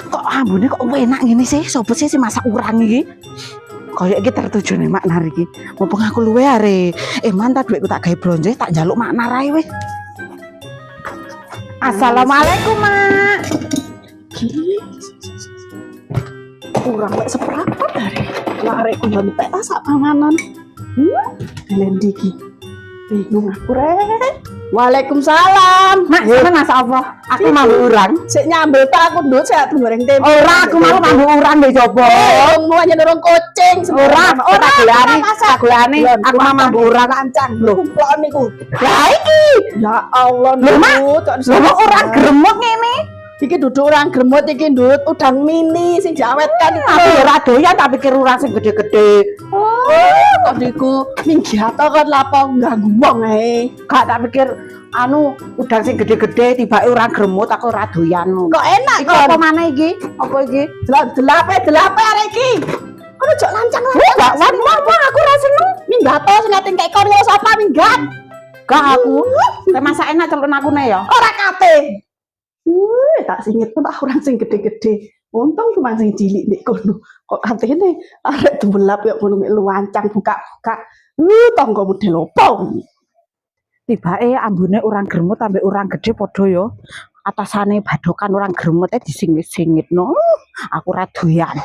Kok ambune kok enak ngene sih? Sopo sih masak urang iki? Kayak iki tertuju nih Mak Nar iki. Mumpung aku luwe are. Mantap duitku tak gawe blonjo tak njaluk Mak Nar ae wis. Assalamualaikum, Mak. Kurang lek seprapat are. Larekku nyontek ta sak panganan. Lendi iki. Bingung aku rek. Waalaikumsalam. Mak, sampean masak apa? Aku mambu urang. Sik nyambel tak aku ndut sik goreng tempe. Ora, aku mau mambu urang deh coba. Mau nyerong kucing. Ora golane. Aku mau mambu urang lancang lho. Kumplok niku. Lah iki. Ya Allah, Lho, Mak. Lho urang gremut ngene. Iki duduk urang gremut iki ndut, udang mini sing diawetkan iki. Aku ora doyan tak pikir urang sing gede-gede. Kok niku minggiato kan lapo ganggu wong ae. Gak tak pikir anu udang sing gede-gede tibake urang gremut aku ora doyan. Kok enak Iki apa maneh iki? Apa iki? Delape arek iki. Ono jok lancang-lancang. Bakwan wong aku ora seneng. Minggato sing ate kek kon sapa minggat. Gak aku. Teh masak enak celuk aku ne ya. Ora kate. Tak singit tuh orang sing gede-gede. Untung cuma sing cilik nek kono. Kok katene arek dembelap ya kono mek luancang buka-buka. Tangga model opo? Tibake ambune urang gremut ambek urang gede padha ya. Atasane badokan urang gremut disingit-singitno. Aku ora doyan.